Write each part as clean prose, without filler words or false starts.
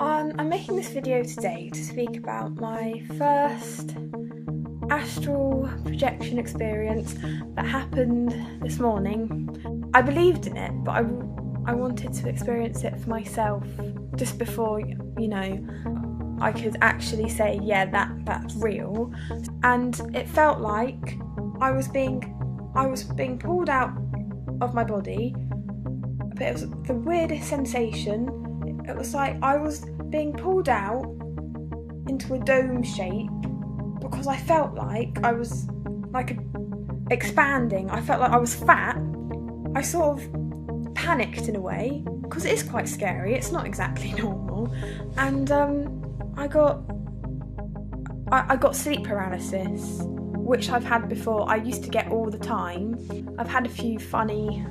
I'm making this video today to speak about my first astral projection experience that happened this morning. I believed in it, but I wanted to experience it for myself just before, I could actually say, yeah, that's real. And it felt like I was being pulled out of my body, but it was the weirdest sensation. It was like I was being pulled out into a dome shape because I felt like I was expanding. I felt like I was fat. I sort of panicked in a way because it is quite scary. It's not exactly normal, and I got sleep paralysis, which I've had before. I used to get all the time. I've had a few funny,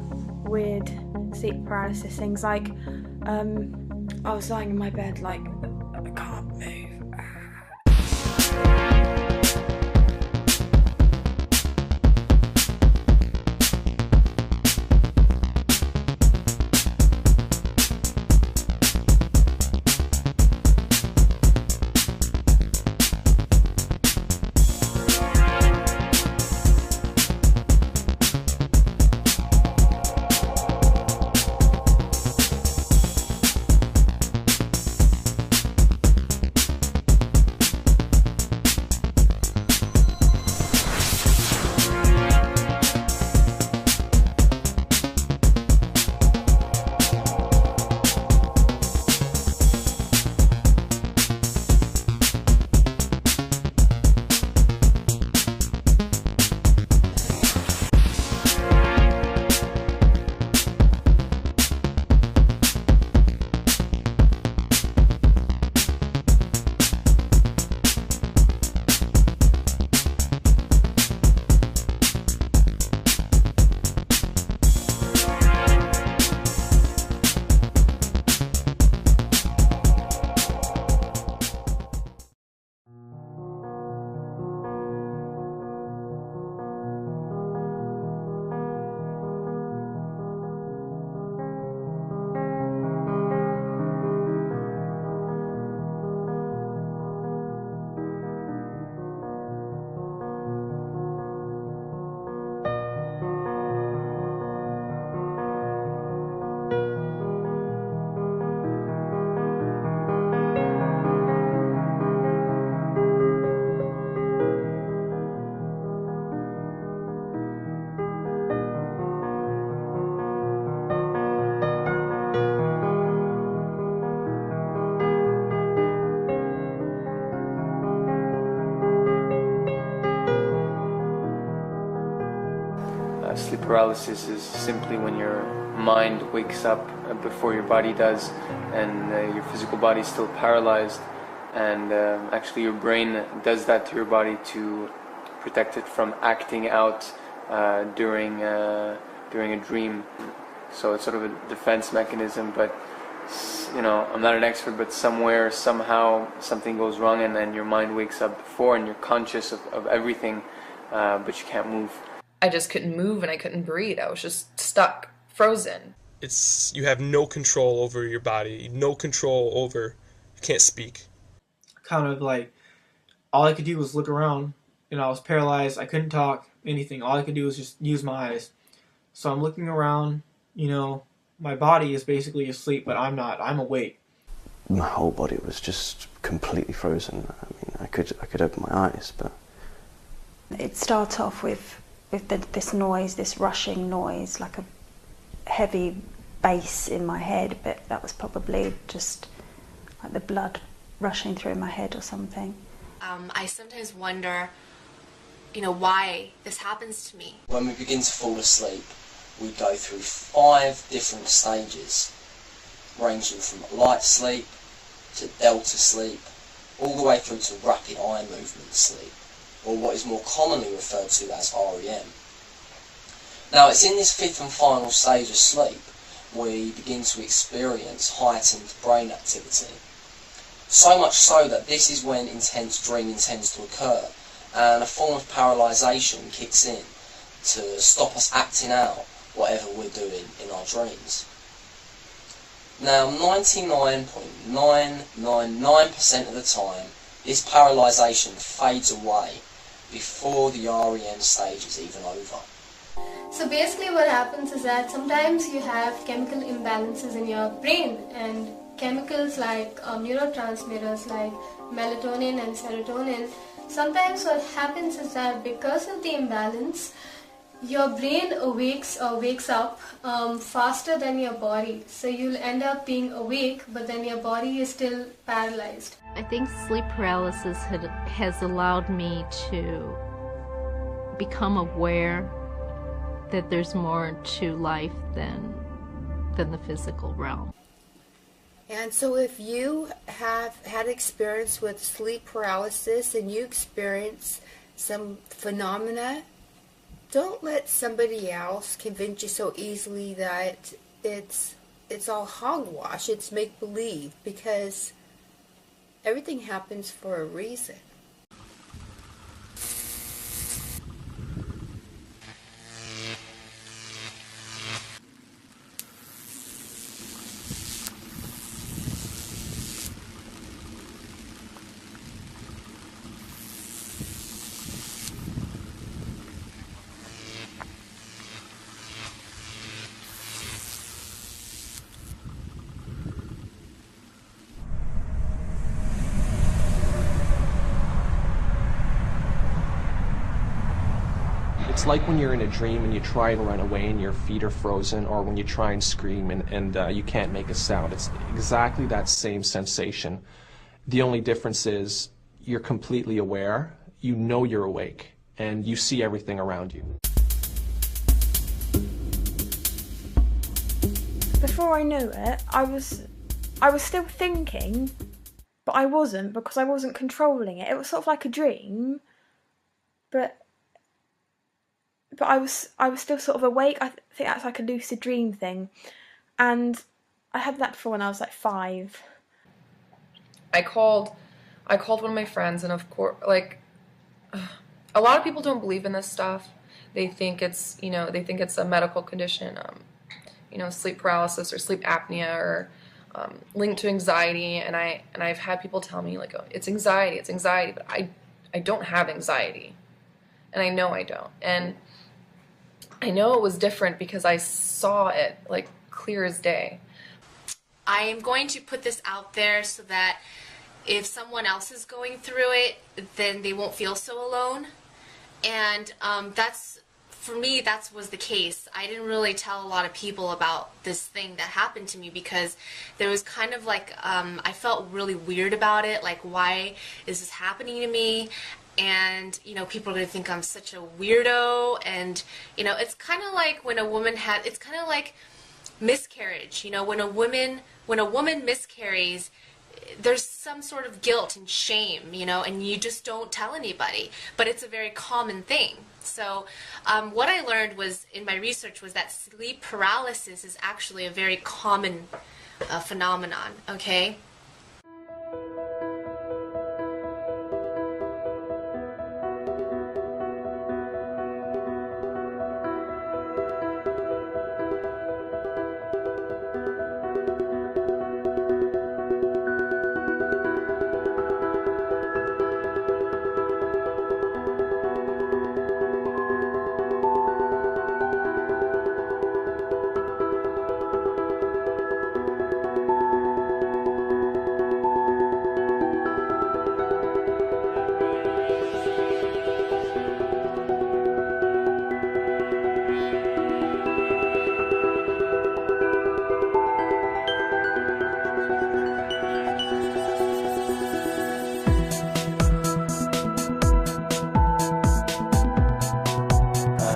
weird sleep paralysis things, like I was lying in my bed like I can't move. Sleep paralysis is simply when your mind wakes up before your body does, and your physical body is still paralyzed, and actually your brain does that to your body to protect it from acting out during a dream. So it's sort of a defense mechanism, but I'm not an expert, but somewhere, somehow, something goes wrong, and then your mind wakes up before, and you're conscious of everything, but you can't move. I just couldn't move and I couldn't breathe. I was just stuck, frozen. You have no control over your body, no control over, you can't speak. Kind of like, all I could do was look around, I was paralyzed, I couldn't talk, anything. All I could do was just use my eyes. So I'm looking around, my body is basically asleep, but I'm not, I'm awake. My whole body was just completely frozen. I mean, I could open my eyes, but... It starts off with this noise, this rushing noise, like a heavy bass in my head, but that was probably just like the blood rushing through my head or something. I sometimes wonder, why this happens to me. When we begin to fall asleep, we go through 5 different stages, ranging from light sleep to delta sleep, all the way through to rapid eye movement sleep, or what is more commonly referred to as REM. Now, it's in this 5th and final stage of sleep we begin to experience heightened brain activity. So much so that this is when intense dreaming tends to occur, and a form of paralysation kicks in to stop us acting out whatever we're doing in our dreams. Now, 99.999% of the time, this paralysation fades away before the REM stage is even over. So basically what happens is that sometimes you have chemical imbalances in your brain, and chemicals like neurotransmitters like melatonin and serotonin, sometimes what happens is that because of the imbalance, your brain wakes up faster than your body. So you'll end up being awake, but then your body is still paralyzed. I think sleep paralysis has allowed me to become aware that there's more to life than the physical realm. And so if you have had experience with sleep paralysis and you experience some phenomena, don't let somebody else convince you so easily that it's all hogwash, it's make-believe, because everything happens for a reason. It's like when you're in a dream and you try and run away and your feet are frozen, or when you try and scream and you can't make a sound. It's exactly that same sensation. The only difference is you're completely aware, you know you're awake, and you see everything around you. Before I knew it, I was still thinking, but I wasn't, because I wasn't controlling it. It was sort of like a dream, but I was still sort of awake. I think that's like a lucid dream thing, and I had that before when I was like 5. I called one of my friends, and of course, like, a lot of people don't believe in this stuff. They think it's a medical condition, sleep paralysis or sleep apnea, or linked to anxiety. And I've had people tell me, like, oh, it's anxiety, but I don't have anxiety, and I know I don't. And I know it was different because I saw it like clear as day. I am going to put this out there so that if someone else is going through it, then they won't feel so alone. And for me, that was the case. I didn't really tell a lot of people about this thing that happened to me because there was kind of like, I felt really weird about it. Like, why is this happening to me? And, people are going to think I'm such a weirdo. And, it's kind of like when a woman it's kind of like miscarriage. When a woman miscarries, there's some sort of guilt and shame, and you just don't tell anybody. But it's a very common thing. So what I learned was, in my research, was that sleep paralysis is actually a very common phenomenon, okay?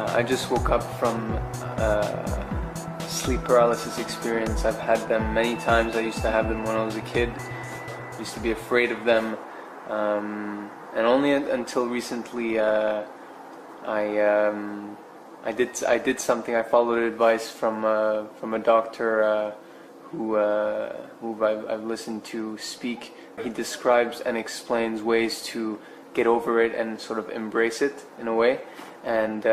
I just woke up from sleep paralysis experience. I've had them many times. I used to have them when I was a kid. I used to be afraid of them, and only until recently I did something. I followed advice from a doctor who I've listened to speak. He describes and explains ways to get over it and sort of embrace it in a way. And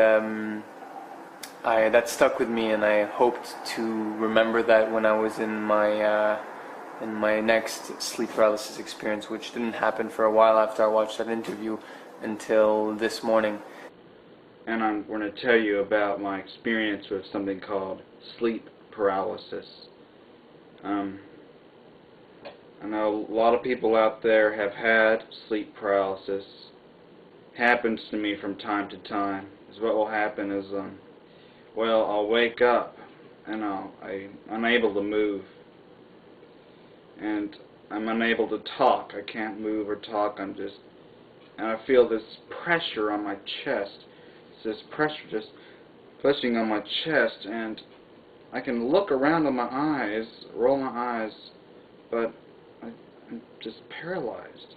that stuck with me, and I hoped to remember that when I was in my next sleep paralysis experience, which didn't happen for a while after I watched that interview until this morning. And I'm going to tell you about my experience with something called sleep paralysis. I know a lot of people out there have had sleep paralysis. Happens to me from time to time. Is what will happen is, well, I'll wake up and I'm unable to move, and I'm unable to talk. I can't move or talk. And I feel this pressure on my chest. It's this pressure just pushing on my chest, and I can look around with my eyes, roll my eyes, but I'm just paralyzed.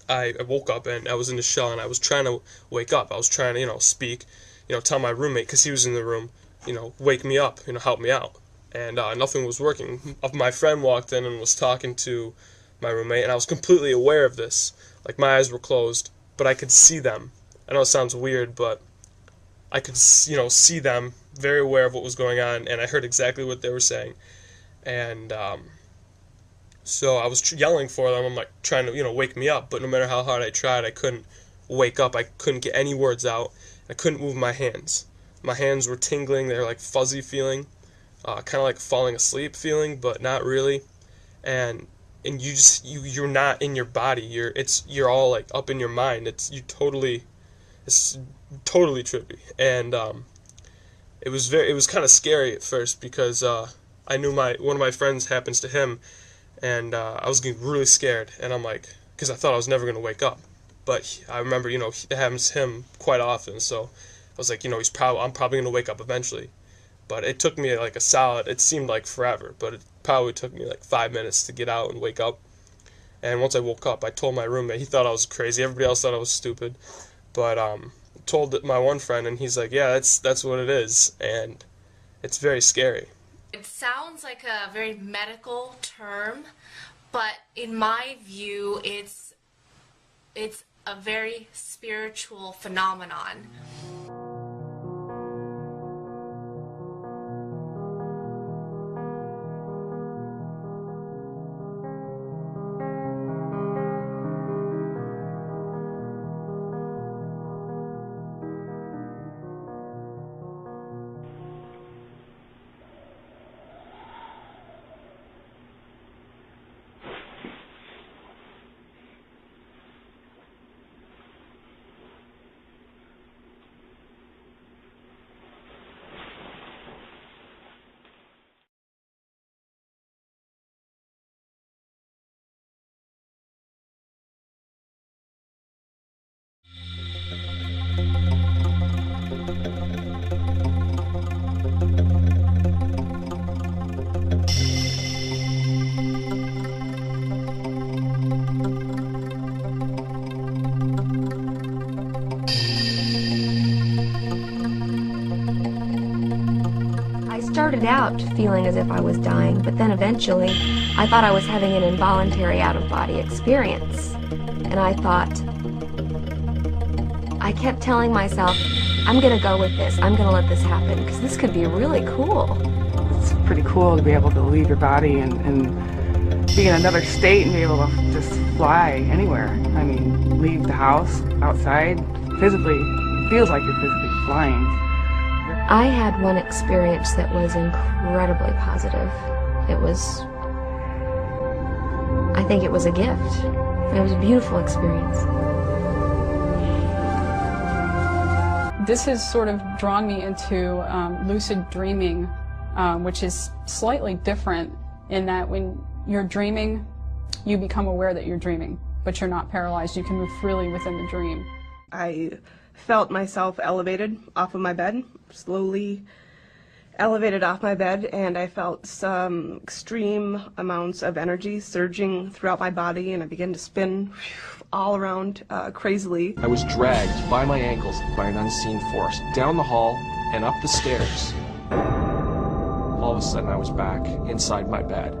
I woke up and I was in the shell, and I was trying to wake up. I was trying to, speak, tell my roommate, because he was in the room, wake me up, help me out. And nothing was working. My friend walked in and was talking to my roommate, and I was completely aware of this. Like, my eyes were closed, but I could see them. I know it sounds weird, but I could, see them, very aware of what was going on, and I heard exactly what they were saying. And so I was yelling for them. I'm like trying to, wake me up, but no matter how hard I tried, I couldn't wake up. I couldn't get any words out. I couldn't move my hands. My hands were tingling. They were like fuzzy feeling, kind of like falling asleep feeling, but not really. And you're not in your body. You're all like up in your mind. It's totally trippy. And it was kind of scary at first, because I knew one of my friends happens to him, and I was getting really scared, and I'm like, because I thought I was never going to wake up. But I remember, it happens to him quite often, so I was like, I'm probably going to wake up eventually. But it took me like it seemed like forever, but it probably took me like 5 minutes to get out and wake up. And once I woke up, I told my roommate. He thought I was crazy. Everybody else thought I was stupid. But told my one friend, and he's like, yeah, that's what it is, and it's very scary. It sounds like a very medical term, but in my view, it's a very spiritual phenomenon. Started out feeling as if I was dying, but then eventually I thought I was having an involuntary out-of-body experience. And I kept telling myself, I'm gonna go with this, I'm gonna let this happen, because this could be really cool. It's pretty cool to be able to leave your body and be in another state and be able to just fly anywhere. I mean, leave the house, outside, physically, it feels like you're physically flying. I had one experience that was incredibly positive. I think it was a gift. It was a beautiful experience. This has sort of drawn me into lucid dreaming, which is slightly different in that when you're dreaming, you become aware that you're dreaming, but you're not paralyzed. You can move freely within the dream. I felt myself elevated off of my bed, slowly elevated off my bed, and I felt some extreme amounts of energy surging throughout my body, and I began to spin all around crazily. I was dragged by my ankles by an unseen force down the hall and up the stairs. All of a sudden I was back inside my bed.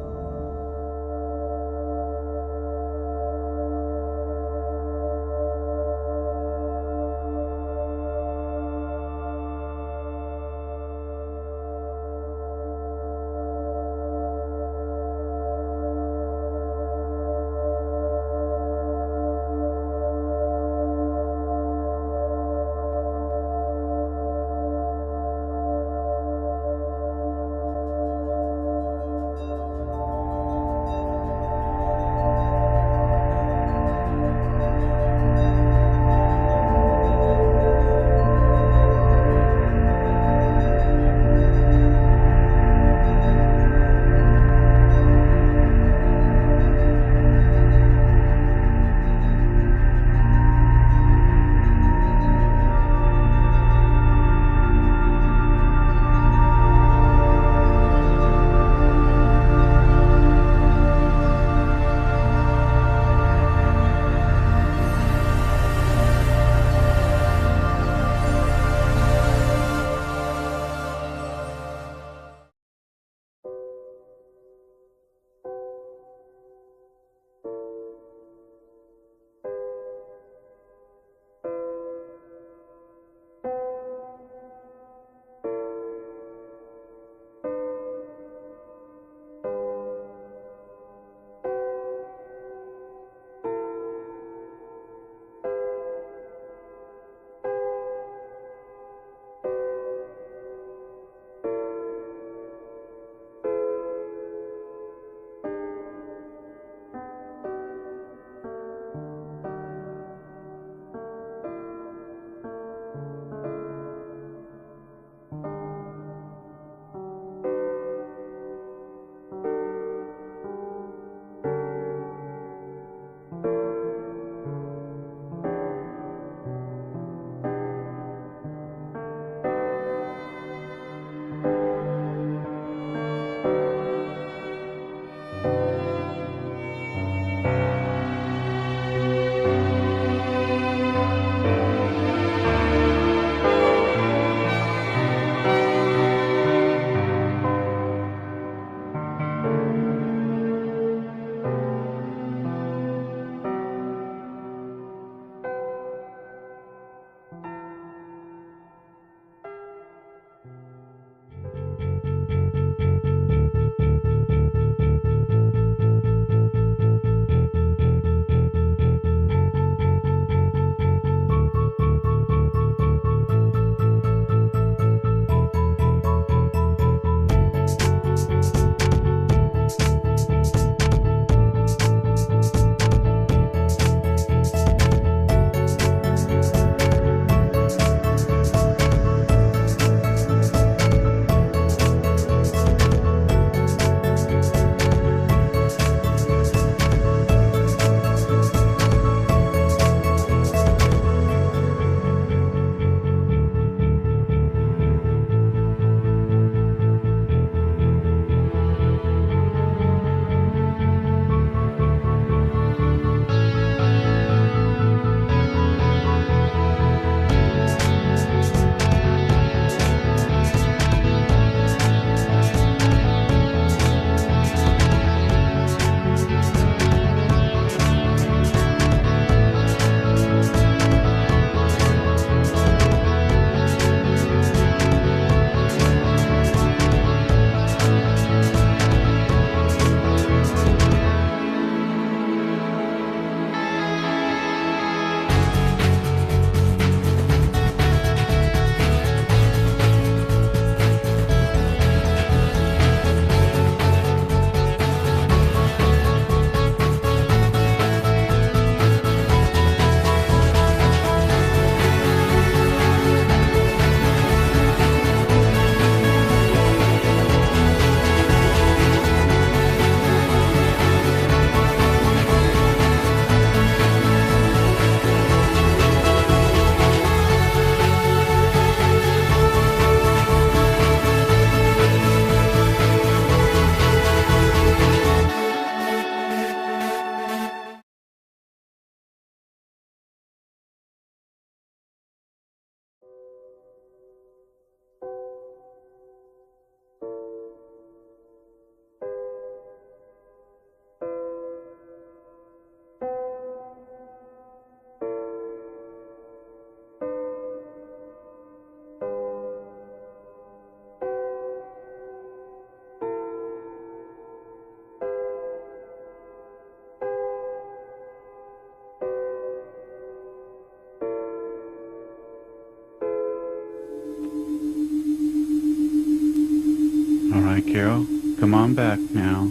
back now.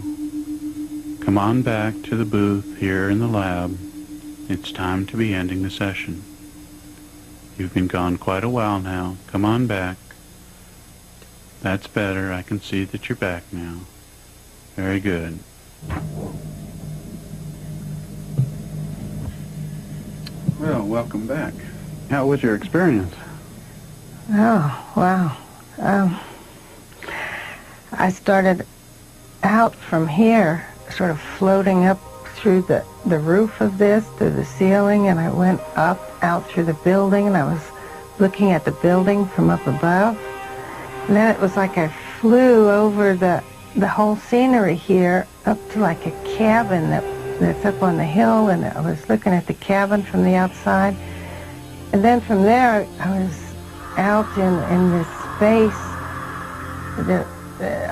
Come on back to the booth here in the lab. It's time to be ending the session. You've been gone quite a while now. Come on back. That's better. I can see that you're back now. Very good. Well, welcome back. How was your experience? Oh, wow. I started out from here, sort of floating up through the roof of this, through the ceiling, and I went up, out through the building, and I was looking at the building from up above. And then it was like I flew over the whole scenery here up to like a cabin that's up on the hill, and I was looking at the cabin from the outside. And then from there, I was out in this space.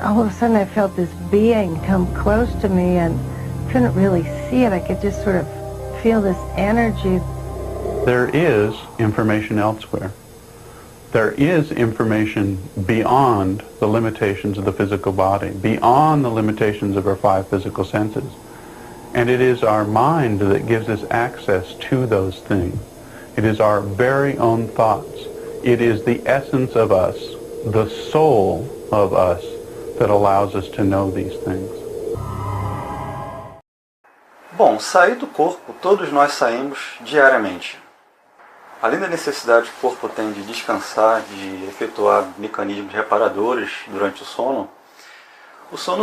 All of a sudden, I felt this being come close to me, and couldn't really see it. I could just sort of feel this energy. There is information elsewhere. There is information beyond the limitations of the physical body, beyond the limitations of our 5 physical senses. And it is our mind that gives us access to those things. It is our very own thoughts. It is the essence of us, the soul of us, that allows us to know these things. Bom, sair do corpo, todos nós saímos diariamente. Além da necessidade que o corpo tem de descansar, de efetuar mecanismos reparadores durante o sono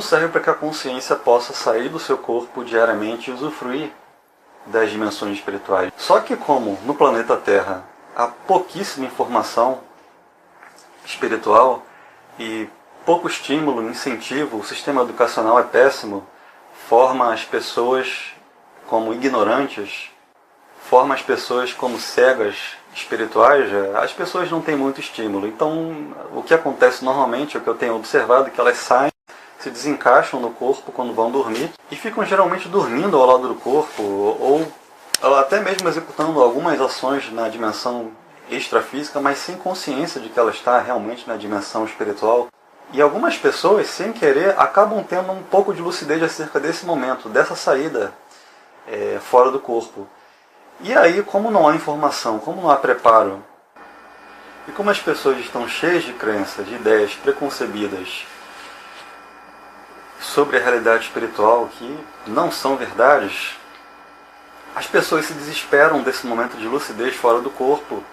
serve para que a consciência possa sair do seu corpo diariamente e usufruir das dimensões espirituais. Só que como no planeta Terra há pouquíssima informação espiritual e pouco estímulo, incentivo, o sistema educacional é péssimo, forma as pessoas como ignorantes, forma as pessoas como cegas espirituais, as pessoas não têm muito estímulo. Então, o que acontece normalmente, o que eu tenho observado, é que elas saem, se desencaixam no corpo quando vão dormir e ficam geralmente dormindo ao lado do corpo ou até mesmo executando algumas ações na dimensão extrafísica, mas sem consciência de que ela está realmente na dimensão espiritual. E algumas pessoas, sem querer, acabam tendo um pouco de lucidez acerca desse momento, dessa saída fora do corpo. E aí, como não há informação, como não há preparo, e como as pessoas estão cheias de crenças, de ideias preconcebidas sobre a realidade espiritual que não são verdades, as pessoas se desesperam desse momento de lucidez fora do corpo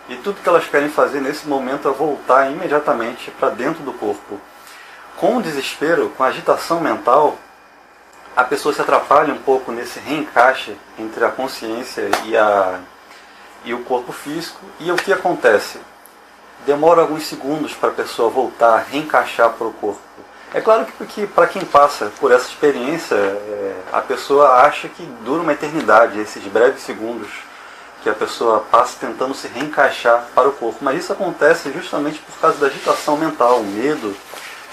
e tudo que elas querem fazer nesse momento é voltar imediatamente para dentro do corpo. Com o desespero, com a agitação mental, a pessoa se atrapalha um pouco nesse reencaixe entre a consciência e o corpo físico. E o que acontece? Demora alguns segundos para a pessoa voltar, reencaixar para o corpo. É claro que para quem passa por essa experiência, a pessoa acha que dura uma eternidade, esses breves segundos que a pessoa passa tentando se reencaixar para o corpo. Mas isso acontece justamente por causa da agitação mental, o medo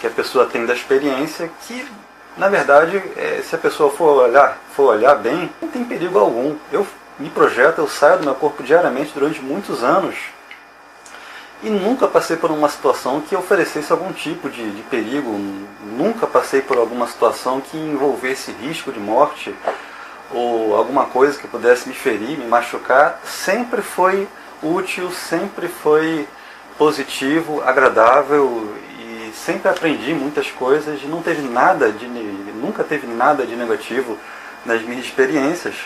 que a pessoa tem da experiência, que, na verdade, se a pessoa for olhar bem, não tem perigo algum. Eu me projeto, eu saio do meu corpo diariamente durante muitos anos e nunca passei por uma situação que oferecesse algum tipo de perigo, nunca passei por alguma situação que envolvesse risco de morte ou alguma coisa que pudesse me ferir, me machucar. Sempre foi útil, sempre foi positivo, agradável e sempre aprendi muitas coisas e nunca teve nada de negativo nas minhas experiências.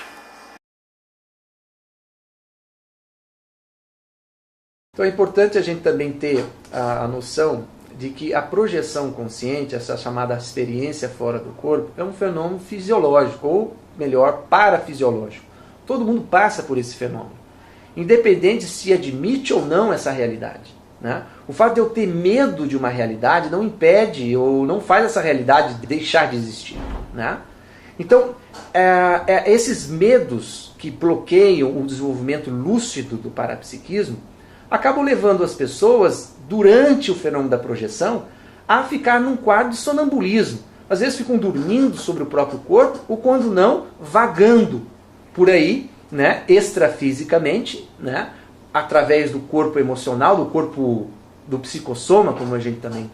Então é importante a gente também ter a noção de que a projeção consciente, essa chamada experiência fora do corpo, é um fenômeno fisiológico, ou melhor, parafisiológico. Todo mundo passa por esse fenômeno, independente se admite ou não essa realidade, né? O fato de eu ter medo de uma realidade não impede ou não faz essa realidade deixar de existir, né? Então, esses medos que bloqueiam o desenvolvimento lúcido do parapsiquismo acabam levando as pessoas, durante o fenômeno da projeção, a ficar num quadro de sonambulismo. Às vezes ficam dormindo sobre o próprio corpo, ou quando não, vagando por aí, né, extrafisicamente, né, através do corpo emocional, do corpo do psicossoma, como a gente também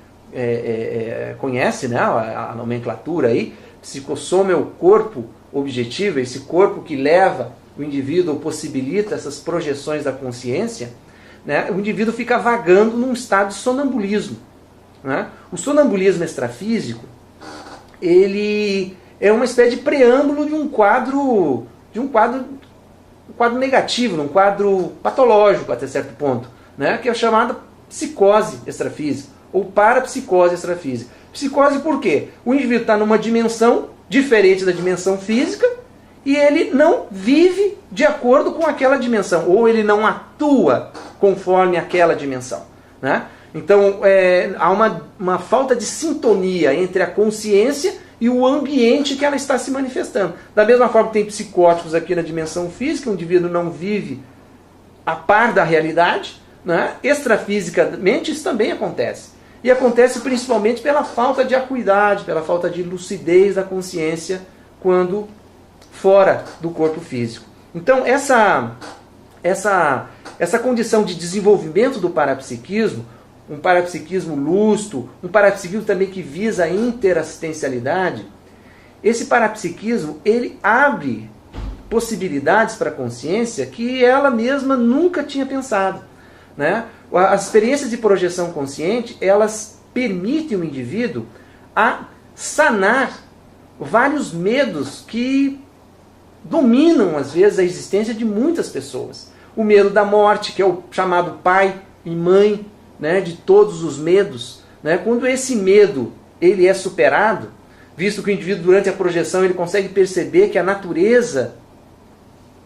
conhece, né, a nomenclatura aí, psicossoma é o corpo objetivo, esse corpo que leva o indivíduo, possibilita essas projeções da consciência, né, o indivíduo fica vagando num estado de sonambulismo. Né? O sonambulismo extrafísico, ele é uma espécie de preâmbulo de um quadro negativo, um quadro patológico até certo ponto, né? Que é chamada psicose extrafísica ou parapsicose extrafísica. Psicose por quê? O indivíduo está numa dimensão diferente da dimensão física e ele não vive de acordo com aquela dimensão, ou ele não atua conforme aquela dimensão. Né? Então há uma falta de sintonia entre a consciência e o ambiente que ela está se manifestando. Da mesma forma que tem psicóticos aqui na dimensão física, o indivíduo não vive a par da realidade, né? Extrafisicamente isso também acontece. E acontece principalmente pela falta de acuidade, pela falta de lucidez da consciência quando fora do corpo físico. Então essa condição de desenvolvimento do parapsiquismo, um parapsiquismo lúcido, um parapsiquismo também que visa a interassistencialidade, esse parapsiquismo ele abre possibilidades para a consciência que ela mesma nunca tinha pensado. Né? As experiências de projeção consciente, elas permitem o indivíduo a sanar vários medos que dominam, às vezes, a existência de muitas pessoas. O medo da morte, que é o chamado pai e mãe, né, de todos os medos. Né? Quando esse medo ele é superado, visto que o indivíduo, durante a projeção, ele consegue perceber que a natureza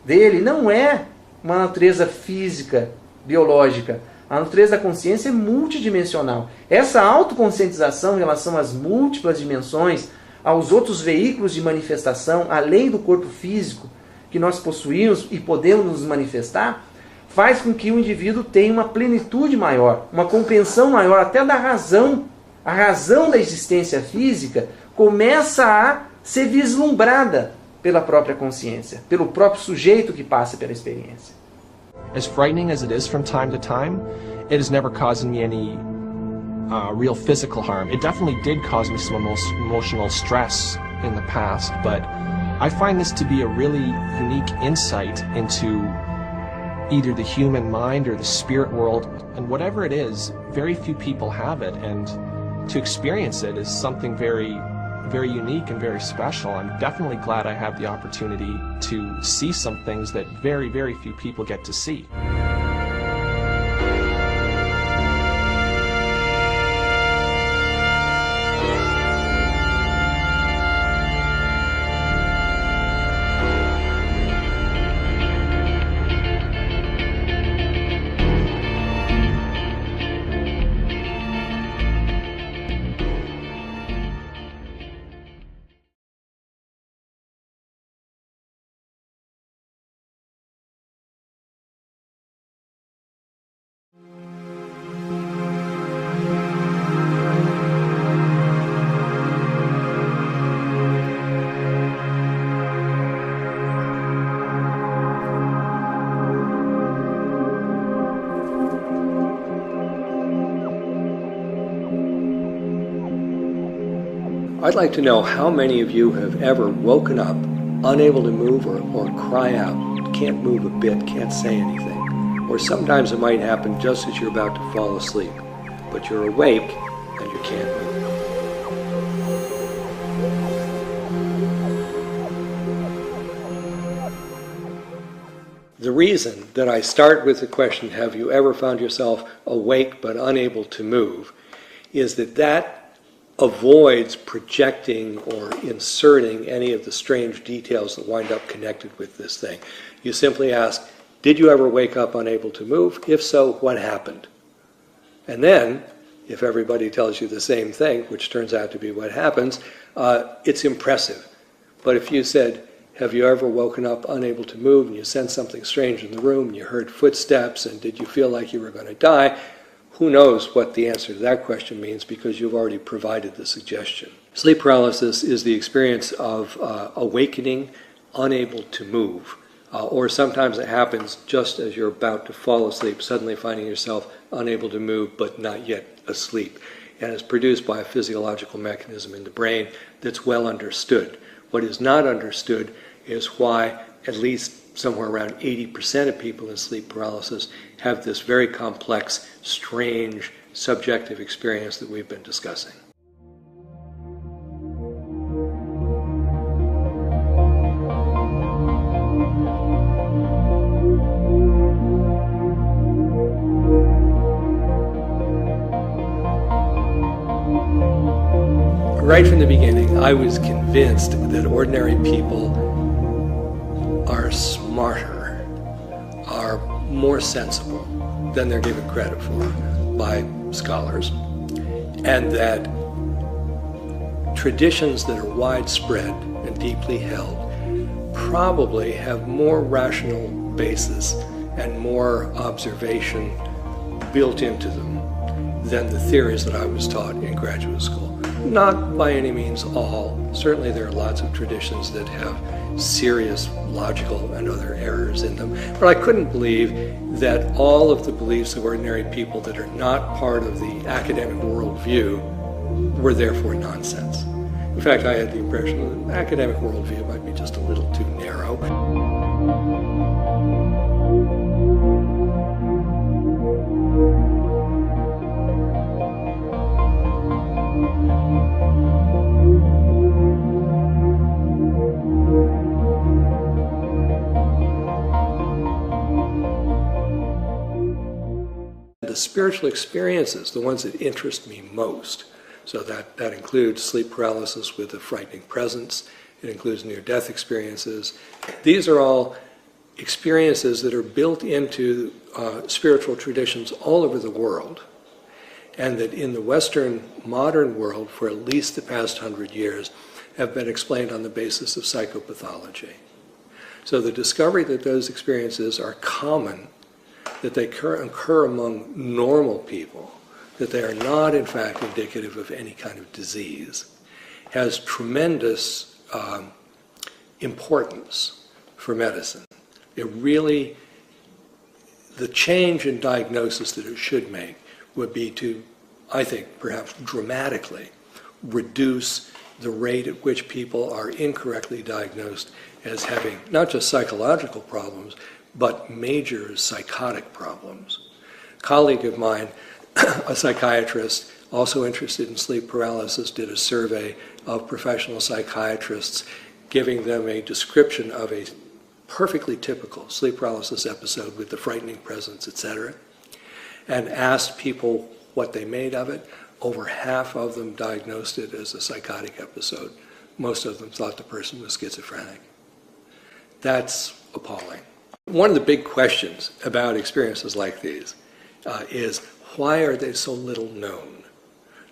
dele não é uma natureza física, biológica. A natureza da consciência é multidimensional. Essa autoconscientização em relação às múltiplas dimensões, aos outros veículos de manifestação, além do corpo físico que nós possuímos e podemos nos manifestar, faz com que o indivíduo tenha uma plenitude maior, uma compreensão maior até da razão. A razão da existência física começa a ser vislumbrada pela própria consciência, pelo próprio sujeito que passa pela experiência. As frightening as it is from time to time, it has never caused me any real physical harm. It definitely did cause me some emotional stress in the past, but I find this to be a really unique insight into either the human mind or the spirit world, and whatever it is, very few people have it, and to experience it is something very, very unique and very special. I'm definitely glad I have the opportunity to see some things that very, very few people get to see. I'd like to know how many of you have ever woken up unable to move or cry out, can't move a bit, can't say anything. Or sometimes it might happen just as you're about to fall asleep, but you're awake and you can't move. The reason that I start with the question, have you ever found yourself awake but unable to move, is that avoids projecting or inserting any of the strange details that wind up connected with this thing. You simply ask, did you ever wake up unable to move? If so, what happened? And then, if everybody tells you the same thing, which turns out to be what happens, it's impressive. But if you said, have you ever woken up unable to move and you sensed something strange in the room and you heard footsteps and did you feel like you were going to die? Who knows what the answer to that question means, because you've already provided the suggestion. Sleep paralysis is the experience of awakening, unable to move. Or sometimes it happens just as you're about to fall asleep, suddenly finding yourself unable to move but not yet asleep. and is produced by a physiological mechanism in the brain that's well understood. What is not understood is why at least somewhere around 80% of people in sleep paralysis have this very complex, strange, subjective experience that we've been discussing. Right from the beginning, I was convinced that ordinary people are smarter, are more sensible than they're given credit for by scholars, and that traditions that are widespread and deeply held probably have more rational basis and more observation built into them than the theories that I was taught in graduate school. Not by any means all. Certainly there are lots of traditions that have serious logical and other errors in them. But I couldn't believe that all of the beliefs of ordinary people that are not part of the academic worldview were therefore nonsense. In fact, I had the impression that the academic worldview might be just a little too narrow. The spiritual experiences, the ones that interest me most, so that includes sleep paralysis with a frightening presence, it includes near-death experiences. These are all experiences that are built into spiritual traditions all over the world, and that in the Western modern world for at least the past 100 years have been explained on the basis of psychopathology. So the discovery that those experiences are common, that they occur among normal people, that they are not in fact indicative of any kind of disease, has tremendous importance for medicine. It really, the change in diagnosis that it should make would be to, I think, perhaps dramatically reduce the rate at which people are incorrectly diagnosed as having not just psychological problems, but major psychotic problems. A colleague of mine, a psychiatrist, also interested in sleep paralysis, did a survey of professional psychiatrists, giving them a description of a perfectly typical sleep paralysis episode with the frightening presence, etc., and asked people what they made of it. Over half of them diagnosed it as a psychotic episode. Most of them thought the person was schizophrenic. That's appalling. One of the big questions about experiences like these is, why are they so little known?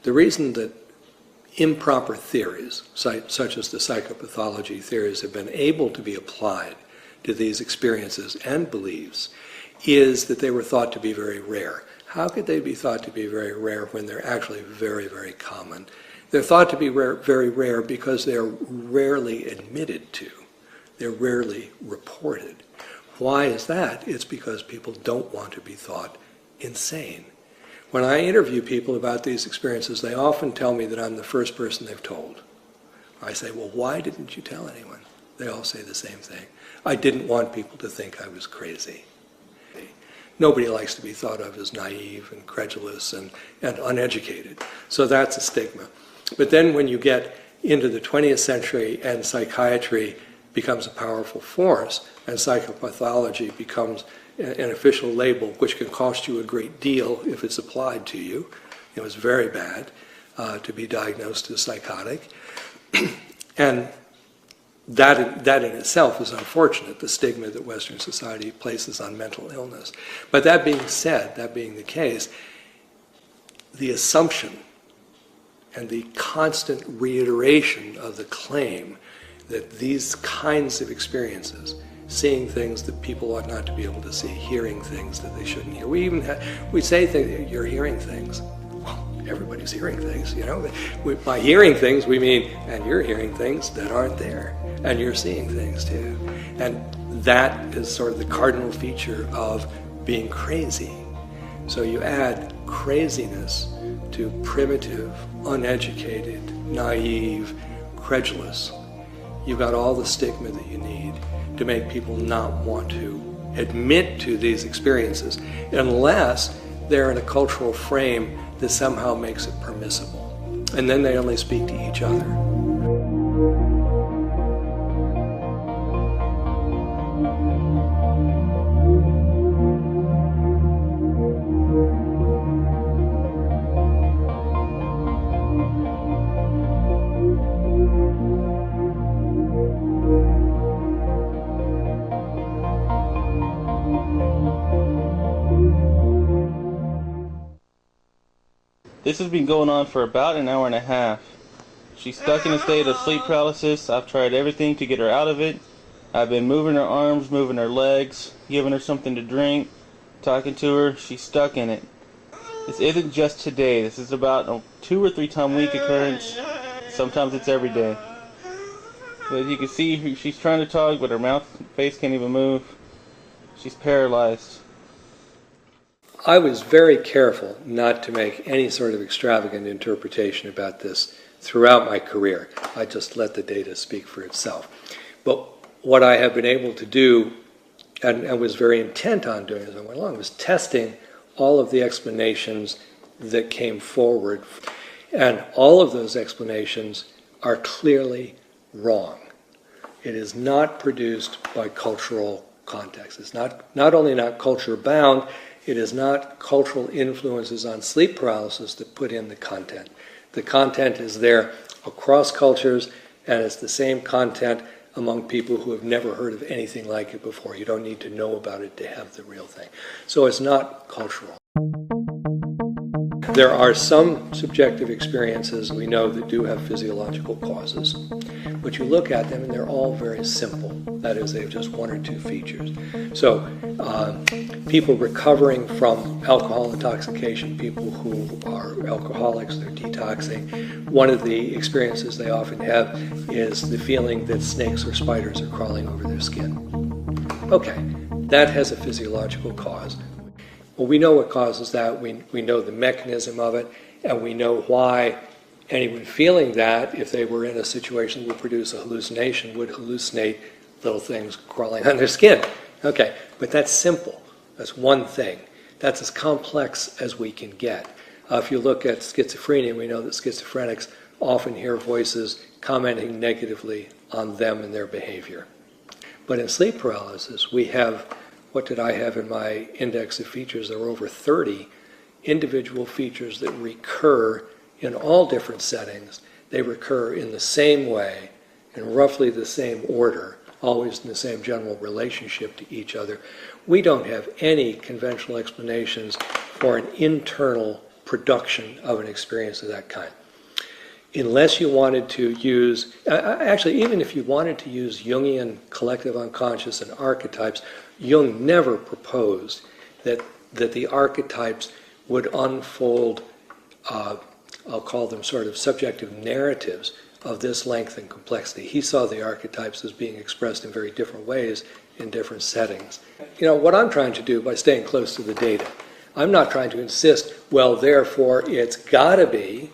The reason that improper theories, such as the psychopathology theories, have been able to be applied to these experiences and beliefs is that they were thought to be very rare. How could they be thought to be very rare when they're actually very, very common? They're thought to be very rare because they're rarely admitted to. They're rarely reported. Why is that? It's because people don't want to be thought insane. When I interview people about these experiences, they often tell me that I'm the first person they've told. I say, well, why didn't you tell anyone? They all say the same thing. I didn't want people to think I was crazy. Nobody likes to be thought of as naive and credulous and uneducated. So that's a stigma. But then when you get into the 20th century and psychiatry becomes a powerful force, and psychopathology becomes an official label which can cost you a great deal if it's applied to you. It was very bad to be diagnosed as psychotic. And that in itself is unfortunate, the stigma that Western society places on mental illness. But that being said, that being the case, the assumption and the constant reiteration of the claim that these kinds of experiences, seeing things that people ought not to be able to see, hearing things that they shouldn't hear. We say things, you're hearing things. Well, everybody's hearing things, you know. By hearing things, we mean, and you're hearing things that aren't there, and you're seeing things too. And that is sort of the cardinal feature of being crazy. So you add craziness to primitive, uneducated, naive, credulous, you've got all the stigma that you need to make people not want to admit to these experiences unless they're in a cultural frame that somehow makes it permissible. And then they only speak to each other. This has been going on for about an hour and a half. She's stuck in a state of sleep paralysis. I've tried everything to get her out of it. I've been moving her arms, moving her legs, giving her something to drink, talking to her. She's stuck in it. This isn't just today. This is about a 2 or 3 time week occurrence. Sometimes it's every day. But you can see she's trying to talk, but her mouth and face can't even move. She's paralyzed. I was very careful not to make any sort of extravagant interpretation about this throughout my career. I just let the data speak for itself. But what I have been able to do, and was very intent on doing as I went along, was testing all of the explanations that came forward. And all of those explanations are clearly wrong. It is not produced by cultural context. It's not only not culture bound, it is not cultural influences on sleep paralysis that put in the content. The content is there across cultures, and it's the same content among people who have never heard of anything like it before. You don't need to know about it to have the real thing. So it's not cultural. There are some subjective experiences we know that do have physiological causes, but you look at them and they're all very simple. That is, they have just 1 or 2 features. So people recovering from alcohol intoxication, people who are alcoholics, they're detoxing, one of the experiences they often have is the feeling that snakes or spiders are crawling over their skin. Okay, that has a physiological cause. Well, we know what causes that, we know the mechanism of it, and we know why anyone feeling that, if they were in a situation that would produce a hallucination, would hallucinate little things crawling on their skin. Okay, but that's simple. That's one thing. That's as complex as we can get. If you look at schizophrenia, we know that schizophrenics often hear voices commenting negatively on them and their behavior. But in sleep paralysis, we have, what did I have in my index of features? There were over 30 individual features that recur in all different settings. They recur in the same way, in roughly the same order, always in the same general relationship to each other. We don't have any conventional explanations for an internal production of an experience of that kind. Unless you wanted to use, actually even if you wanted to use Jungian collective unconscious and archetypes, Jung never proposed that the archetypes would unfold, I'll call them sort of subjective narratives of this length and complexity. He saw the archetypes as being expressed in very different ways in different settings. You know, what I'm trying to do by staying close to the data, I'm not trying to insist, well, therefore it's got to be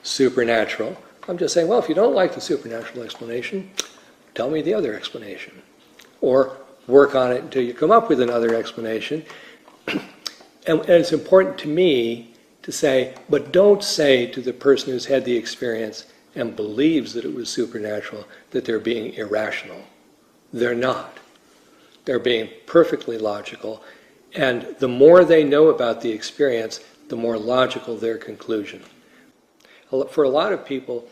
supernatural. I'm just saying, well, if you don't like the supernatural explanation, tell me the other explanation. Or work on it until you come up with another explanation. And it's important to me to say, but don't say to the person who's had the experience and believes that it was supernatural that they're being irrational. They're not. They're being perfectly logical. And the more they know about the experience, the more logical their conclusion. For a lot of people,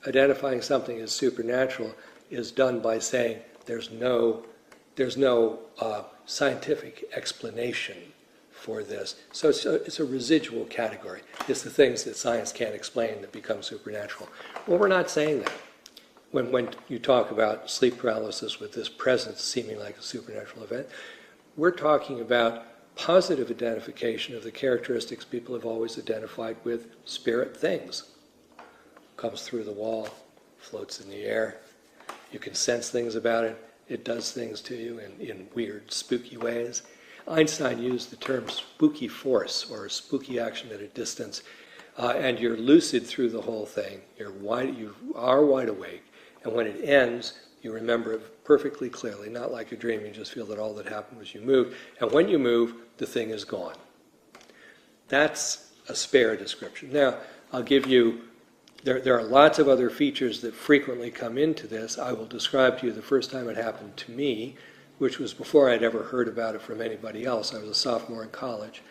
identifying something as supernatural is done by saying there's no scientific explanation for this. So it's a residual category. It's the things that science can't explain that become supernatural. Well, we're not saying that. When you talk about sleep paralysis with this presence seeming like a supernatural event, we're talking about positive identification of the characteristics people have always identified with spirit things. Comes through the wall, floats in the air. You can sense things about it. It does things to you in weird, spooky ways. Einstein used the term spooky force or spooky action at a distance and you're lucid through the whole thing. You are wide awake, and when it ends, you remember it perfectly clearly, not like a dream. You just feel that all that happened was you moved, and when you move, the thing is gone. That's a spare description. Now, I'll give you, there are lots of other features that frequently come into this. I will describe to you the first time it happened to me, which was before I'd ever heard about it from anybody else. I was a sophomore in college.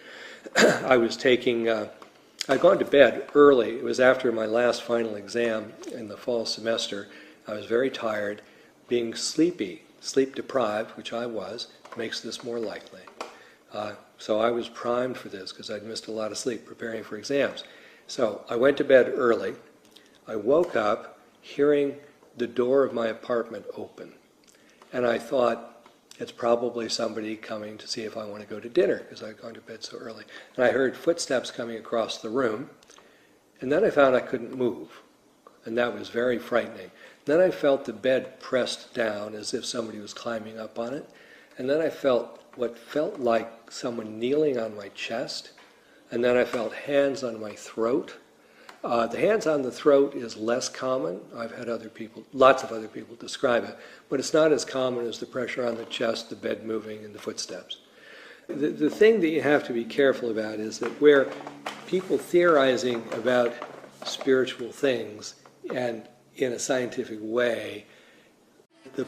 I was taking, I'd gone to bed early. It was after my last final exam in the fall semester. I was very tired. Being sleepy, sleep deprived, which I was, makes this more likely. So I was primed for this because I'd missed a lot of sleep preparing for exams. So I went to bed early. I woke up hearing the door of my apartment open. And I thought, it's probably somebody coming to see if I want to go to dinner because I'd gone to bed so early. And I heard footsteps coming across the room. And then I found I couldn't move. And that was very frightening. Then I felt the bed pressed down as if somebody was climbing up on it. And then I felt what felt like someone kneeling on my chest. And then I felt hands on my throat. The hands on the throat is less common. I've had lots of other people describe it. But it's not as common as the pressure on the chest, the bed moving, and the footsteps. The thing that you have to be careful about is that where people theorizing about spiritual things and in a scientific way, the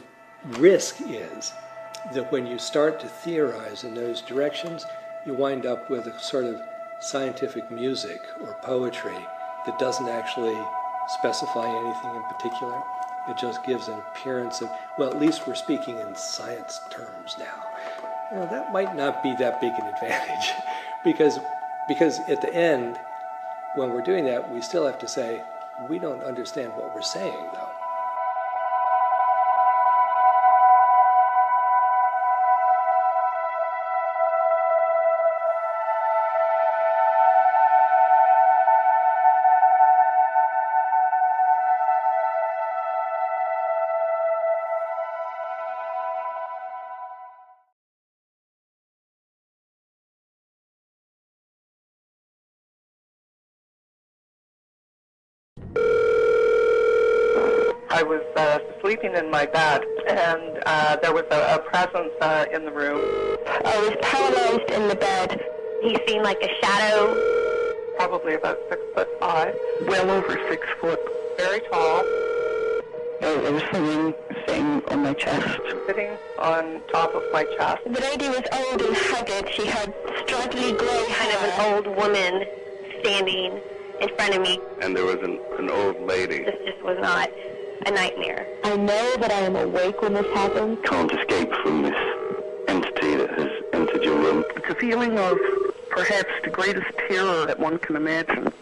risk is that when you start to theorize in those directions, you wind up with a sort of scientific music or poetry that doesn't actually specify anything in particular. It just gives an appearance of, well, at least we're speaking in science terms now. You know, that might not be that big an advantage because at the end, when we're doing that, we still have to say, we don't understand what we're saying, though. I was sleeping in my bed, and there was a presence in the room. I was paralyzed in the bed. He seemed like a shadow. Probably about 6'5", well over 6 foot, very tall. There was someone sitting on my chest, sitting on top of my chest. The lady was old and haggard. She had straggly gray hair. Kind of an old woman standing in front of me. And there was an old lady. This just was not a nightmare. I know that I am awake when this happens. Can't escape from this entity that has entered your room. It's a feeling of perhaps the greatest terror that one can imagine.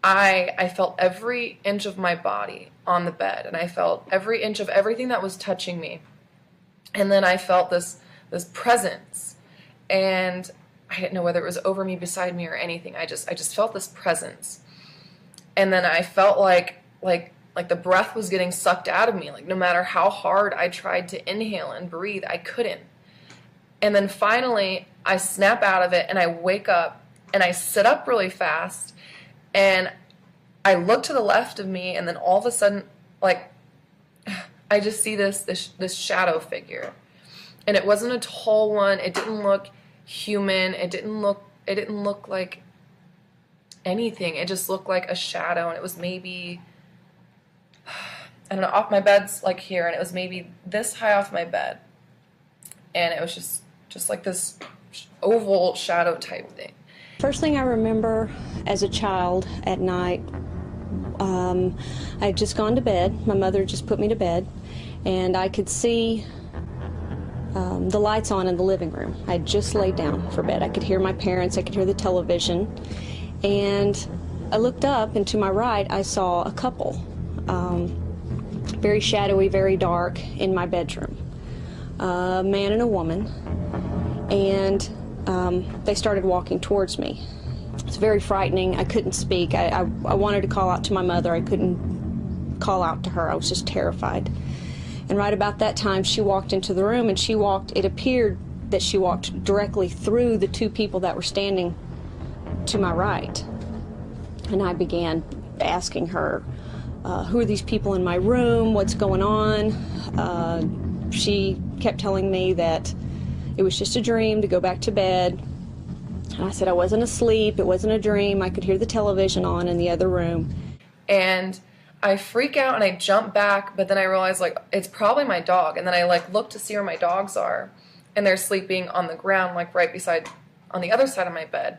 I felt every inch of my body on the bed, and I felt every inch of everything that was touching me. And then I felt this presence, and I didn't know whether it was over me, beside me, or anything. I just felt this presence. And then I felt like the breath was getting sucked out of me. Like no matter how hard I tried to inhale and breathe, I couldn't. And then finally, I snap out of it, and I wake up, and I sit up really fast, and I look to the left of me, and then all of a sudden, like, I just see this shadow figure. And it wasn't a tall one. It didn't look human. It didn't look like anything. It just looked like a shadow, and it was maybe, I don't know, off my bed's like here, and it was maybe this high off my bed. And it was just like this oval shadow type thing. First thing I remember as a child at night, I had just gone to bed. My mother just put me to bed, and I could see the lights on in the living room. I had just laid down for bed. I could hear my parents, I could hear the television, and I looked up, and to my right I saw a couple, very shadowy, very dark, in my bedroom. A man and a woman, and they started walking towards me. It's very frightening. I couldn't speak. I wanted to call out to my mother. I couldn't call out to her. I was just terrified. And right about that time, she walked into the room, and it appeared that she walked directly through the two people that were standing to my right. And I began asking her, who are these people in my room? What's going on? She kept telling me that it was just a dream to go back to bed. And I said I wasn't asleep, it wasn't a dream. I could hear the television on in the other room. And I freak out and I jump back, but then I realize, like, it's probably my dog. And then I, like, look to see where my dogs are, and they're sleeping on the ground, like, right beside, on the other side of my bed.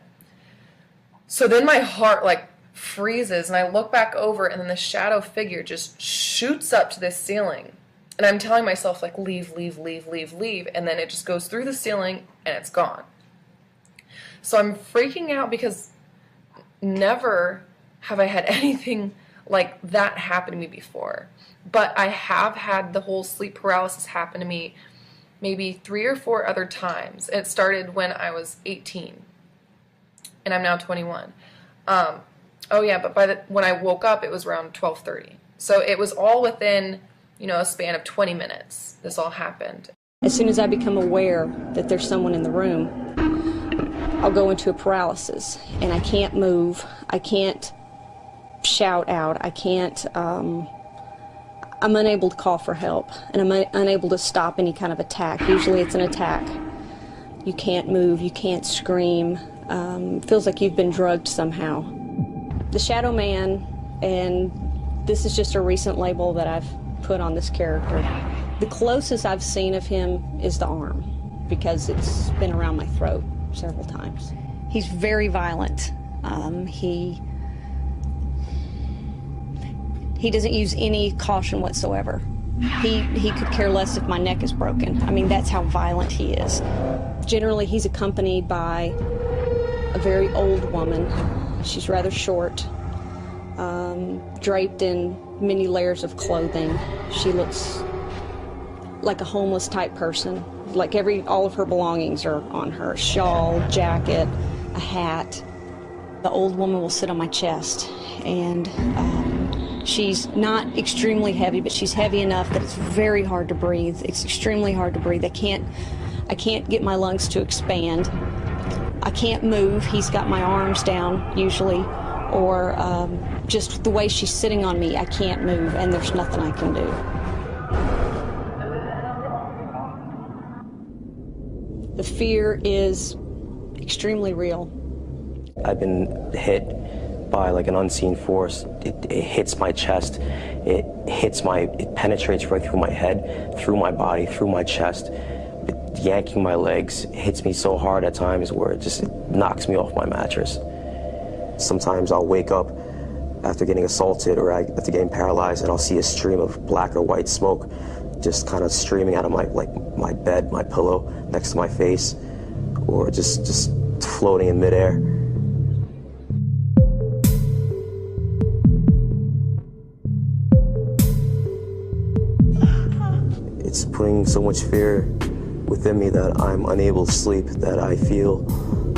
So then my heart, like, freezes, and I look back over, and then the shadow figure just shoots up to the ceiling. And I'm telling myself, like, leave, leave, leave, leave, leave. And then it just goes through the ceiling, and it's gone. So I'm freaking out because never have I had anything like that happen to me before. But I have had the whole sleep paralysis happen to me maybe 3 or 4 other times. It started when I was 18, and I'm now 21. Oh yeah, but when I woke up, it was around 12:30. So it was all within, you know, a span of 20 minutes. This all happened. As soon as I become aware that there's someone in the room, I'll go into a paralysis, and I can't move. I can't shout out. I can't, I'm unable to call for help, and I'm unable to stop any kind of attack. Usually it's an attack. You can't move, you can't scream. Feels like you've been drugged somehow. The Shadow Man, and this is just a recent label that I've put on this character. The closest I've seen of him is the arm, because it's been around my throat several times. He's very violent. He doesn't use any caution whatsoever. He could care less if my neck is broken. I mean, that's how violent he is. Generally, he's accompanied by a very old woman. She's rather short, draped in many layers of clothing. She looks like a homeless type person. Like all of her belongings are on her. A shawl, jacket, a hat. The old woman will sit on my chest, and she's not extremely heavy, but she's heavy enough that it's very hard to breathe. It's extremely hard to breathe. I can't get my lungs to expand. I can't move. He's got my arms down usually, or just the way she's sitting on me, I can't move, and there's nothing I can do. The fear is extremely real. I've been hit by like an unseen force. It hits my chest. It penetrates right through my head, through my body, through my chest. Yanking my legs hits me so hard at times where it knocks me off my mattress. Sometimes I'll wake up after getting assaulted or after getting paralyzed, and I'll see a stream of black or white smoke just kind of streaming out of my bed, my pillow next to my face, or just floating in midair. It's putting so much fear within me that I'm unable to sleep, that I feel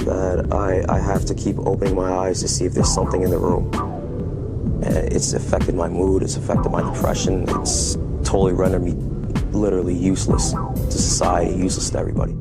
that I have to keep opening my eyes to see if there's something in the room. And it's affected my mood, it's affected my depression, it's totally rendered me literally useless to society, useless to everybody.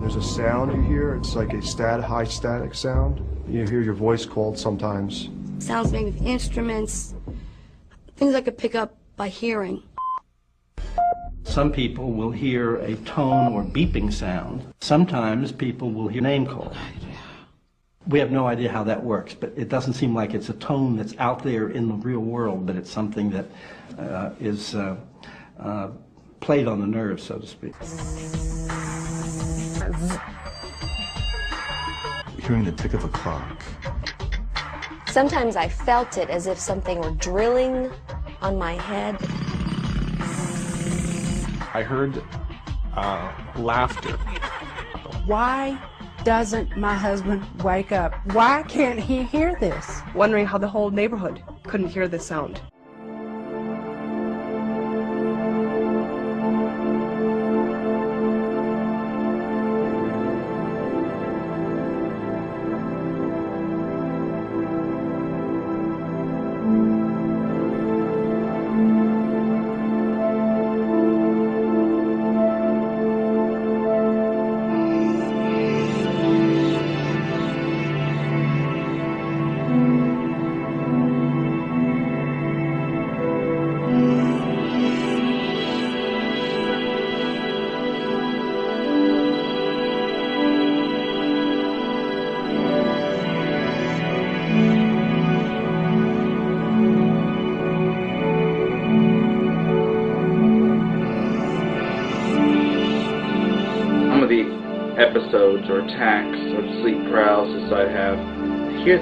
There's a sound you hear. It's like a high static sound. You hear your voice called sometimes. Sounds made of instruments, things I could pick up by hearing. Some people will hear a tone or beeping sound. Sometimes people will hear name call. We have no idea how that works, but it doesn't seem like it's a tone that's out there in the real world, but it's something that is played on the nerves, so to speak. Hearing the tick of a clock. Sometimes I felt it as if something were drilling on my head. I heard laughter. Why doesn't my husband wake up? Why can't he hear this? Wondering how the whole neighborhood couldn't hear this sound. Episodes or attacks of sleep paralysis I have, I hear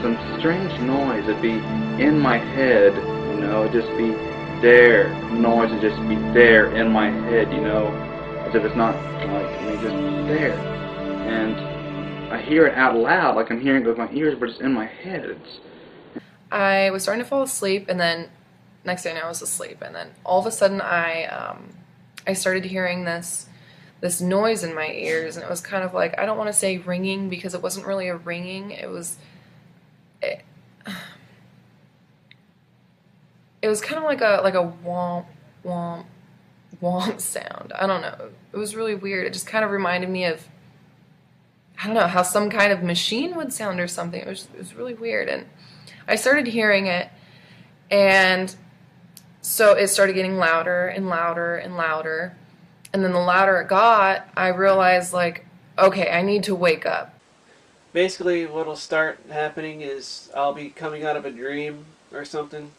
some strange noise. It'd be in my head, you know, it'd just be there. Noise would just be there in my head, you know, as if it's not like, just there. And I hear it out loud, like I'm hearing it with my ears, but it's in my head. I was starting to fall asleep, and then next thing I know I was asleep, and then all of a sudden I started hearing this noise in my ears, and it was kind of like, I don't want to say ringing because it wasn't really a ringing. It was kind of like a womp womp womp sound. I don't know. It was really weird. It just kind of reminded me of, I don't know, how some kind of machine would sound or something. It was really weird, and I started hearing it, and so it started getting louder and louder and louder. And then the louder it got, I realized, like, okay, I need to wake up. Basically, what'll start happening is I'll be coming out of a dream or something,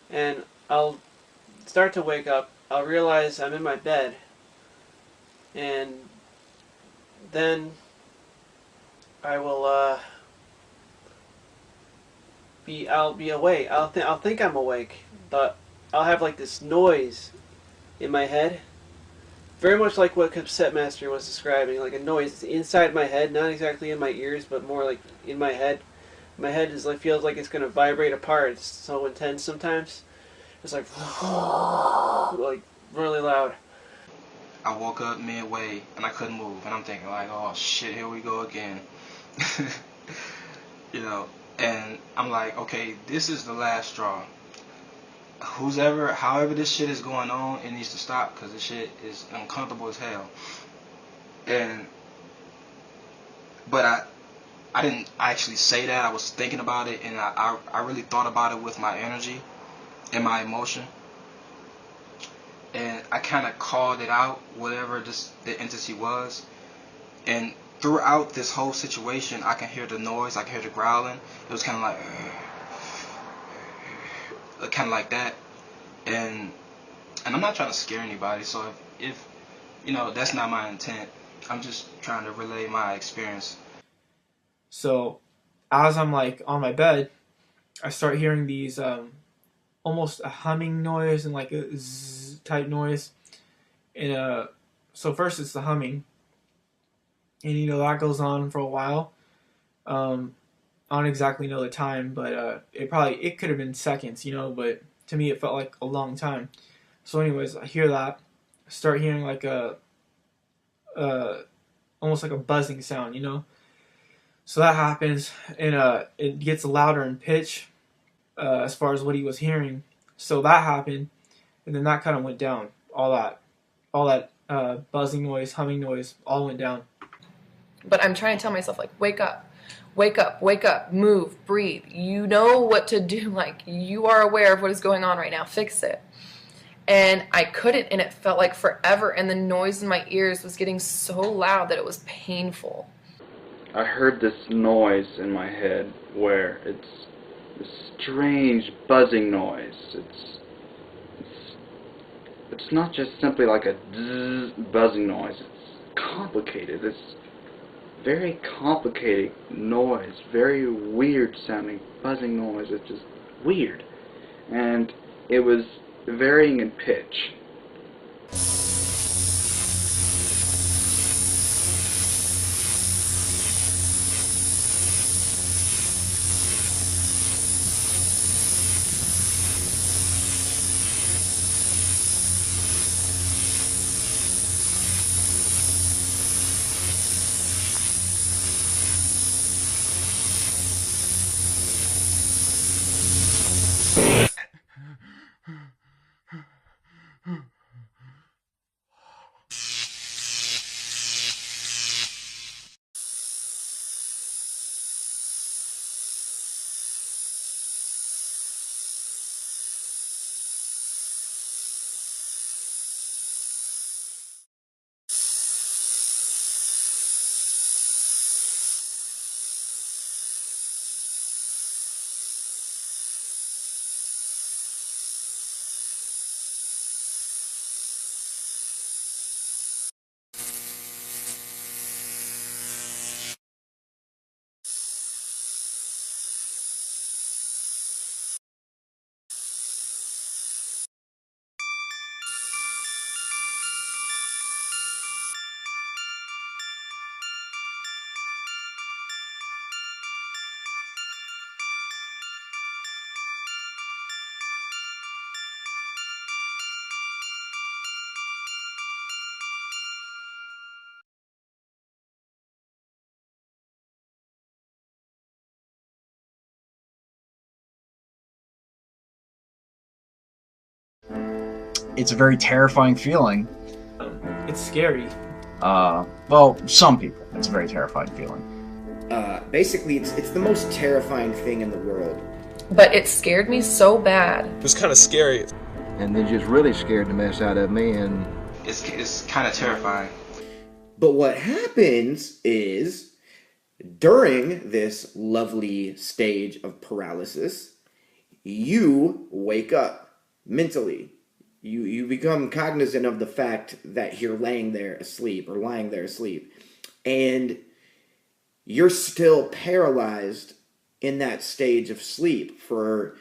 and I'll start to wake up. I'll realize I'm in my bed, and then I will I'll be awake. I'll think I'm awake, but I'll have like this noise in my head. Very much like what Cassette Master was describing, like a noise inside my head, not exactly in my ears, but more like in my head. My head is like feels like it's gonna vibrate apart. It's so intense sometimes. It's like really loud. I woke up midway and I couldn't move, and I'm thinking like, oh shit, here we go again. You know, and I'm like, okay, this is the last straw. However this shit is going on, it needs to stop, because this shit is uncomfortable as hell. But I didn't actually say that. I was thinking about it, and I really thought about it with my energy and my emotion, and I kind of called it out, whatever the entity was. And throughout this whole situation, I can hear the noise, I can hear the growling. It was kind of like that, and I'm not trying to scare anybody, so if you know, that's not my intent. I'm just trying to relay my experience. So as I'm like on my bed, I start hearing these almost a humming noise and like a zzz type noise, and so first it's the humming, and you know that goes on for a while. I don't exactly know the time, but it could have been seconds, you know, but to me it felt like a long time. So anyways, I hear that, I start hearing like almost like a buzzing sound, you know. So that happens, and it gets louder in pitch as far as what he was hearing. So that happened, and then that kind of went down. All that buzzing noise, humming noise, all went down. But I'm trying to tell myself, like, wake up, wake up, wake up, move, breathe. You know what to do. Like, you are aware of what is going on right now. Fix it. And I couldn't, and it felt like forever, and the noise in my ears was getting so loud that it was painful. I heard this noise in my head where it's this strange buzzing noise. It's not just simply like a buzzing noise. It's complicated. It's very complicated noise, very weird sounding buzzing noise. It's just weird. And it was varying in pitch. It's a very terrifying feeling. It's scary. Well, some people, it's a very terrifying feeling. Basically, it's the most terrifying thing in the world. But it scared me so bad. It was kind of scary. And then just really scared the mess out of me, and it's kind of terrifying. But what happens is, during this lovely stage of paralysis, you wake up mentally. You become cognizant of the fact that you're laying there asleep, and you're still paralyzed in that stage of sleep for,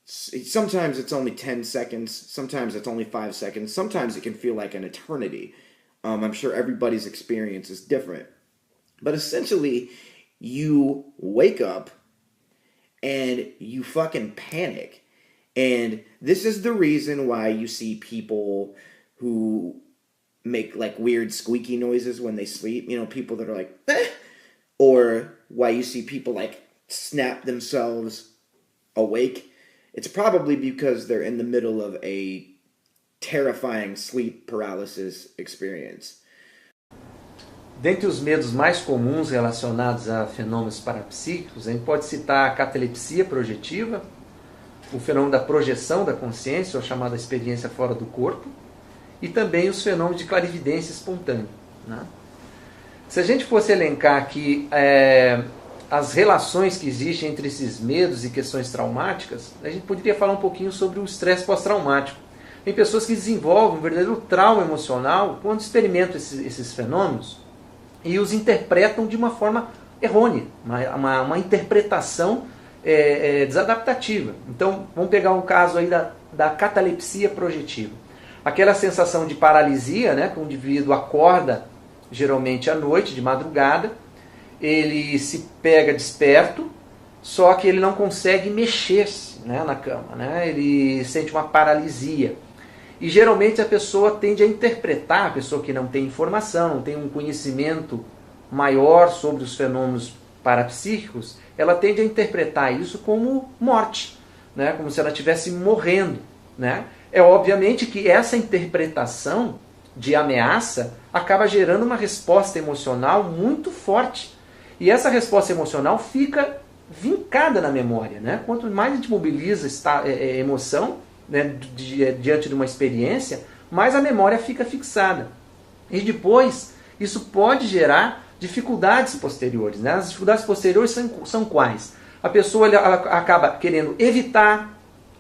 sometimes it's only 10 seconds, sometimes it's only 5 seconds, sometimes it can feel like an eternity. I'm sure everybody's experience is different. But essentially, you wake up and you fucking panic. And this is the reason why you see people who make like weird squeaky noises when they sleep. People that are like, eh! Or why you see people like snap themselves awake. It's probably because they're in the middle of a terrifying sleep paralysis experience. Dentre os medos mais comuns relacionados a fenômenos parapsíquicos, a gente pode citar a catalepsia projetiva, o fenômeno da projeção da consciência, ou chamada experiência fora do corpo, e também os fenômenos de clarividência espontânea. Né? Se a gente fosse elencar aqui as relações que existem entre esses medos e questões traumáticas, a gente poderia falar um pouquinho sobre o estresse pós-traumático. Tem pessoas que desenvolvem um verdadeiro trauma emocional quando experimentam esses fenômenos e os interpretam de uma forma errônea, uma interpretação desadaptativa. Então, vamos pegar um caso aí da catalepsia projetiva. Aquela sensação de paralisia, né, que o indivíduo acorda geralmente à noite, de madrugada, ele se pega desperto, só que ele não consegue mexer-se, né, na cama, né? Ele sente uma paralisia. E geralmente a pessoa tende a interpretar, a pessoa que não tem informação, não tem um conhecimento maior sobre os fenômenos parapsíquicos, ela tende a interpretar isso como morte, né? Como se ela estivesse morrendo. Né? É obviamente que essa interpretação de ameaça acaba gerando uma resposta emocional muito forte. E essa resposta emocional fica vincada na memória, né? Quanto mais a gente mobiliza emoção, né, diante de uma experiência, mais a memória fica fixada. E depois, isso pode gerar dificuldades posteriores, né? As dificuldades posteriores são quais? A pessoa ela acaba querendo evitar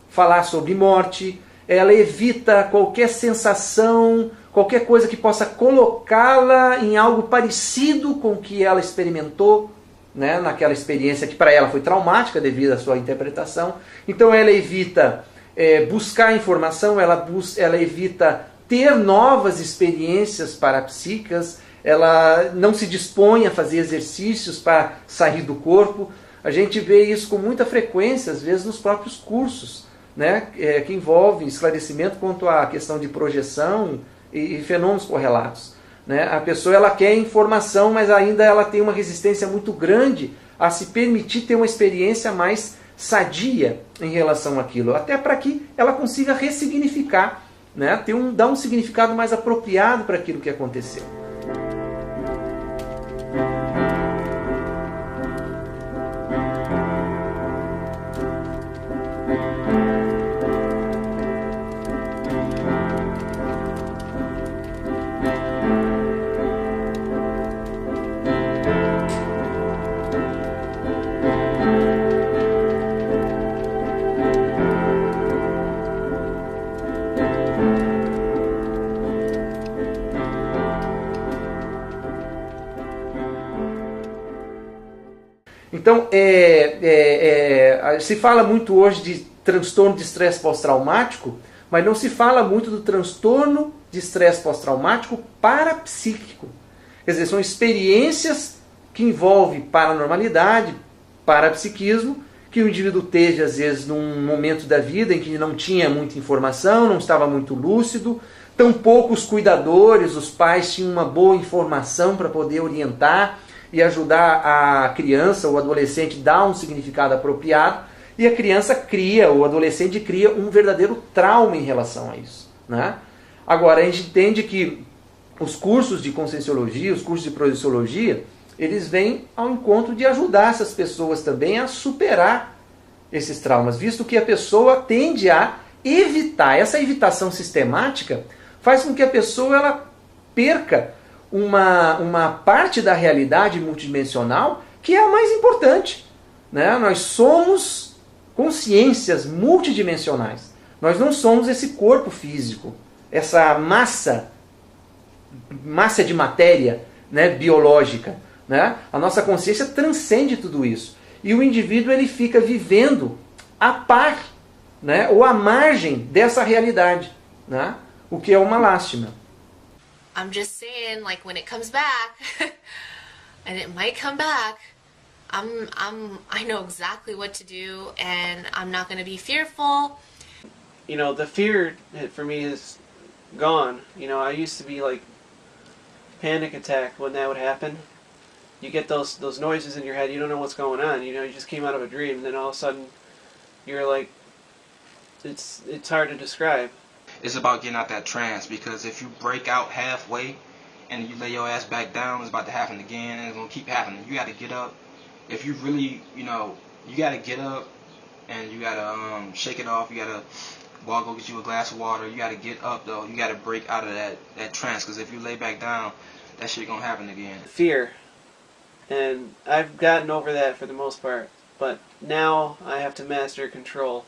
falar sobre morte, ela evita qualquer sensação, qualquer coisa que possa colocá-la em algo parecido com o que ela experimentou, né, naquela experiência que para ela foi traumática devido à sua interpretação. Então ela evita buscar informação, ela evita ter novas experiências parapsíquicas, ela não se dispõe a fazer exercícios para sair do corpo. A gente vê isso com muita frequência, às vezes nos próprios cursos, né, que envolvem esclarecimento quanto à questão de projeção e fenômenos correlatos. Né? A pessoa ela quer informação, mas ainda ela tem uma resistência muito grande a se permitir ter uma experiência mais sadia em relação àquilo, até para que ela consiga ressignificar, né? Dar um significado mais apropriado para aquilo que aconteceu. Então, se fala muito hoje de transtorno de estresse pós-traumático, mas não se fala muito do transtorno de estresse pós-traumático parapsíquico. Quer dizer, são experiências que envolvem paranormalidade, parapsiquismo, que o indivíduo teve, às vezes, num momento da vida em que não tinha muita informação, não estava muito lúcido, tampouco os cuidadores, os pais tinham uma boa informação para poder orientar e ajudar a criança ou adolescente a dar um significado apropriado, e a criança cria, ou o adolescente cria um verdadeiro trauma em relação a isso. Né? Agora, a gente entende que os cursos de conscienciologia, os cursos de projeciologia, eles vêm ao encontro de ajudar essas pessoas também a superar esses traumas, visto que a pessoa tende a evitar. Essa evitação sistemática faz com que a pessoa ela perca uma parte da realidade multidimensional que é a mais importante. Né? Nós somos consciências multidimensionais. Nós não somos esse corpo físico, essa massa de matéria, né, biológica. Né? A nossa consciência transcende tudo isso. E o indivíduo ele fica vivendo a par, né, ou à margem dessa realidade. Né? O que é uma lástima. I'm just saying, like, when it comes back, and it might come back, I know exactly what to do, and I'm not going to be fearful. You know, the fear for me is gone. You know, I used to be like panic attack when that would happen. You get those noises in your head, you don't know what's going on. You know, you just came out of a dream, and then all of a sudden, you're like, it's hard to describe. It's about getting out that trance, because if you break out halfway and you lay your ass back down, it's about to happen again, and it's going to keep happening. You got to get up. If you really, you got to get up and you got to shake it off. You got to go get you a glass of water. You got to get up, though. You got to break out of that trance, because if you lay back down, that shit going to happen again. Fear. And I've gotten over that for the most part. But now I have to master control.